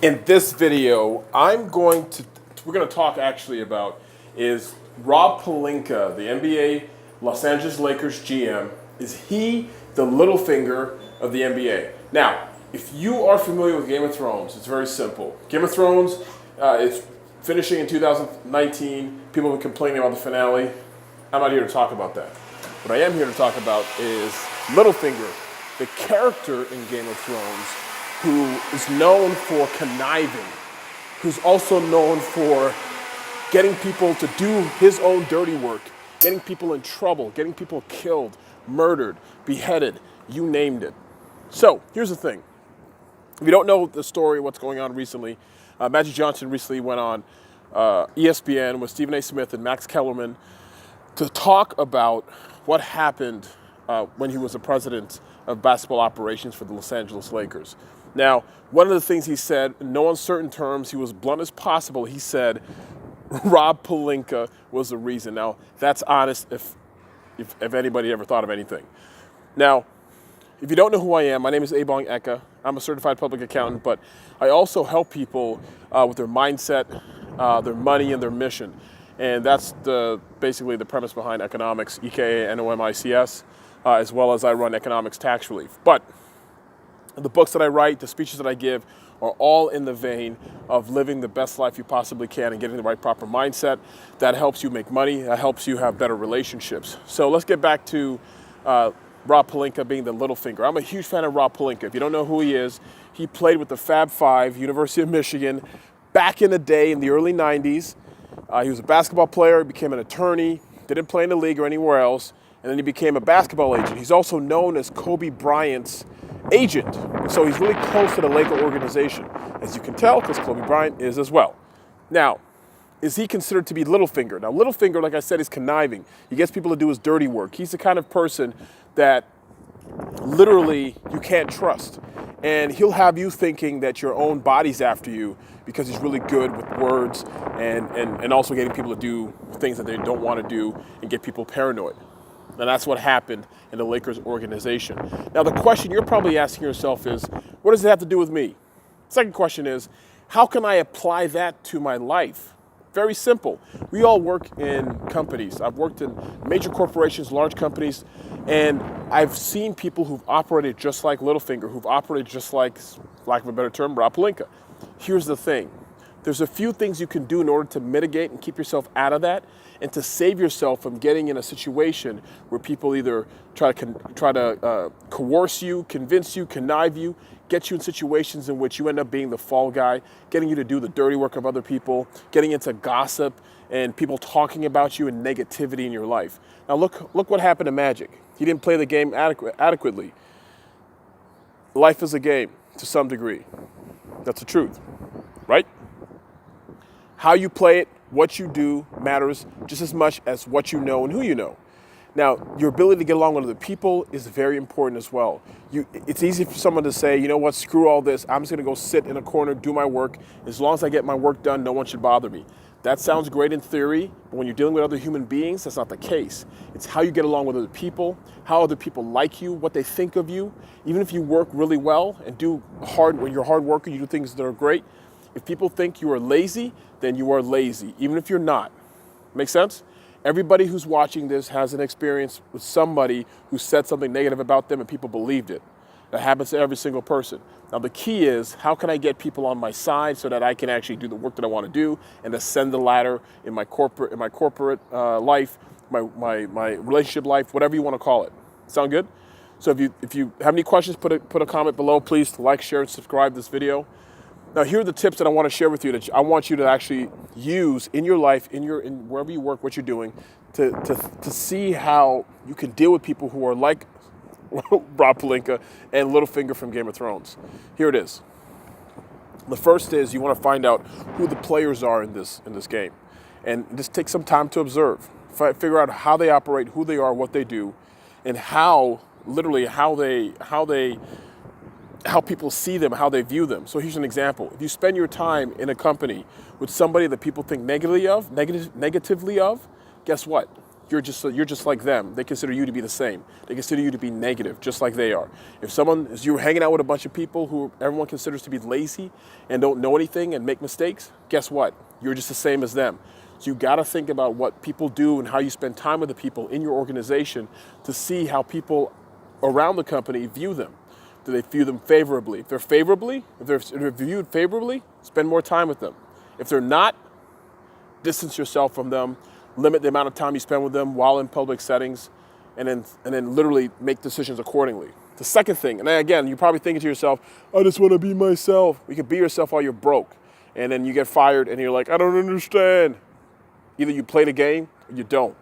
In this video, we're going to talk actually about is Rob Pelinka, the NBA Los Angeles Lakers GM, is he the LittleFinger of the NBA? Now, if you are familiar with Game of Thrones, it's very simple. Game of Thrones, it's finishing in 2019. People have been complaining about the finale. I'm not here to talk about that. What I am here to talk about is LittleFinger, the character in Game of Thrones who is known for conniving, who's also known for getting people to do his own dirty work, getting people in trouble, getting people killed, murdered, beheaded, you named it. So here's the thing. If you don't know the story, what's going on recently, Magic Johnson recently went on ESPN with Stephen A. Smith and Max Kellerman to talk about what happened when he was the president of basketball operations for the Los Angeles Lakers. Now, one of the things he said, in no uncertain terms, he was blunt as possible, he said Rob Pelinka was the reason. Now, that's honest if anybody ever thought of anything. Now, if you don't know who I am, my name is Abong Eka. I'm a certified public accountant, but I also help people with their mindset, their money, and their mission. And that's basically the premise behind economics, EKA NOMICS, as well as I run economics tax relief. But the books that I write, the speeches that I give, are all in the vein of living the best life you possibly can and getting the right proper mindset. That helps you make money, that helps you have better relationships. So let's get back to Rob Pelinka being the LittleFinger. I'm a huge fan of Rob Pelinka. If you don't know who he is, he played with the Fab Five, University of Michigan, back in the day in the early 90s. He was a basketball player, became an attorney, didn't play in the league or anywhere else, and then he became a basketball agent. He's also known as Kobe Bryant's agent. So he's really close to the Laker organization, as you can tell, because Kobe Bryant is as well. Now, is he considered to be LittleFinger? Now, LittleFinger, like I said, is conniving. He gets people to do his dirty work. He's the kind of person that literally you can't trust. And he'll have you thinking that your own body's after you because he's really good with words and also getting people to do things that they don't want to do and get people paranoid. And that's what happened in the Lakers organization. Now, the question you're probably asking yourself is, what does it have to do with me? Second question is, how can I apply that to my life? Very simple. We all work in companies. I've worked in major corporations, large companies, and I've seen people who've operated just like LittleFinger, who've operated just like, for lack of a better term, Rob Pelinka. Here's the thing. There's a few things you can do in order to mitigate and keep yourself out of that and to save yourself from getting in a situation where people either try to coerce you, convince you, connive you, get you in situations in which you end up being the fall guy, getting you to do the dirty work of other people, getting into gossip and people talking about you and negativity in your life. Now look what happened to Magic. He didn't play the game adequately. Life is a game to some degree. That's the truth, right? How you play it, what you do matters just as much as what you know and who you know. Now, your ability to get along with other people is very important as well. It's easy for someone to say, you know what, screw all this. I'm just going to go sit in a corner, do my work. As long as I get my work done, no one should bother me. That sounds great in theory, but when you're dealing with other human beings, that's not the case. It's how you get along with other people, how other people like you, what they think of you. Even if you work really well and when you're a hard worker, you do things that are great. If people think you are lazy, then you are lazy, even if you're not. Make sense? Everybody who's watching this has an experience with somebody who said something negative about them and people believed it. That happens to every single person. Now the key is, how can I get people on my side so that I can actually do the work that I want to do and ascend the ladder in my corporate life, my relationship life, whatever you want to call it. Sound good? So if you have any questions, put a comment below. Please like, share, and subscribe this video. Now, here are the tips that I want to share with you that I want you to actually use in your life, in wherever you work, what you're doing, to see how you can deal with people who are like Rob Pelinka and LittleFinger from Game of Thrones. Here it is. The first is you want to find out who the players are in this game, and just take some time to observe, figure out how they operate, who they are, what they do, and how people see them, how they view them. So here's an example. If you spend your time in a company with somebody that people think negatively of, guess what? you're just like them. They consider you to be the same. They consider you to be negative, just like they are. If you're hanging out with a bunch of people who everyone considers to be lazy and don't know anything and make mistakes, guess what? You're just the same as them. So you got to think about what people do and how you spend time with the people in your organization to see how people around the company view them. Do they view them favorably? If they're viewed favorably, spend more time with them. If they're not, distance yourself from them. Limit the amount of time you spend with them while in public settings, and then literally make decisions accordingly. The second thing, and then again, you're probably thinking to yourself, I just want to be myself. You can be yourself while you're broke, and then you get fired, and you're like, I don't understand. Either you play the game or you don't.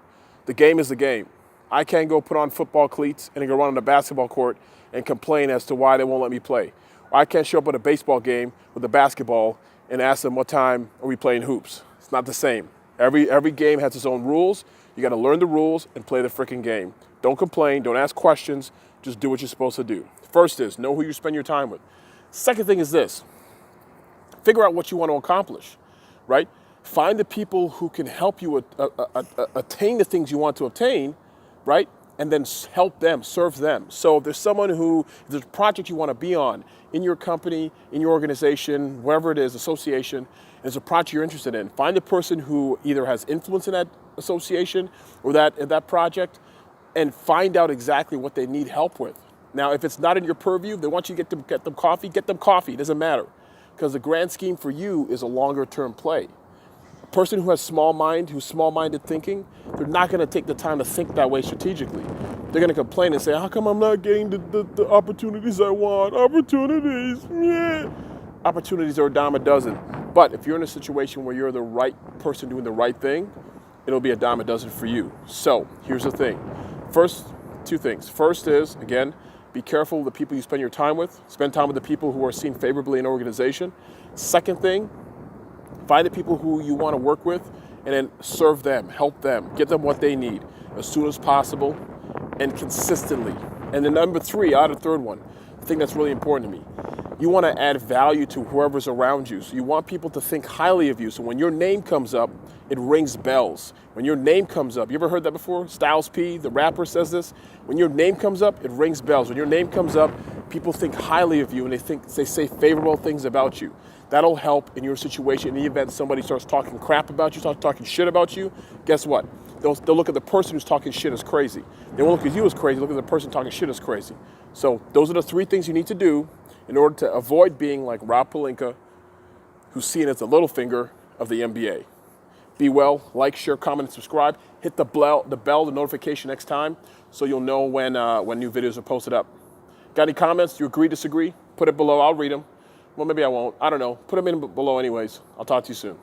The game is the game. I can't go put on football cleats and go run on a basketball court and complain as to why they won't let me play. Or I can't show up at a baseball game with a basketball and ask them what time are we playing hoops. It's not the same. Every game has its own rules. You got to learn the rules and play the freaking game. Don't complain. Don't ask questions. Just do what you're supposed to do. First is know who you spend your time with. Second thing is this. Figure out what you want to accomplish, right? Find the people who can help you attain the things you want to obtain, right? And then help them, serve them. So if there's if there's a project you want to be on in your company, in your organization, wherever it is, association, and there's a project you're interested in, find a person who either has influence in that association or that project, and find out exactly what they need help with. Now, if it's not in your purview, they want you to get them coffee, it doesn't matter. Because the grand scheme for you is a longer term play. A person who has who's small-minded thinking, they're not going to take the time to think that way strategically. They're going to complain and say, how come I'm not getting the opportunities I want? Opportunities, yeah. Opportunities are a dime a dozen. But if you're in a situation where you're the right person doing the right thing, it'll be a dime a dozen for you. So here's the thing. Two things. First is, again, be careful of the people you spend your time with. Spend time with the people who are seen favorably in an organization. Second thing, find the people who you want to work with and then serve them, help them, get them what they need as soon as possible and consistently. And then number three, the third one, the thing that's really important to me, you want to add value to whoever's around you. So you want people to think highly of you. So when your name comes up, it rings bells. When your name comes up, you ever heard that before? Styles P, the rapper, says this. When your name comes up, it rings bells. When your name comes up, people think highly of you and they say favorable things about you. That'll help in your situation. In the event somebody starts talking crap about you, starts talking shit about you, guess what? They'll look at the person who's talking shit as crazy. They won't look at you as crazy, look at the person talking shit as crazy. So those are the three things you need to do in order to avoid being like Rob Pelinka, who's seen as the LittleFinger of the NBA. Be well, like, share, comment, and subscribe. Hit the bell, the notification next time, so you'll know when new videos are posted up. Got any comments? You agree, disagree? Put it below. I'll read them. Well, maybe I won't. I don't know. Put them in below anyways. I'll talk to you soon.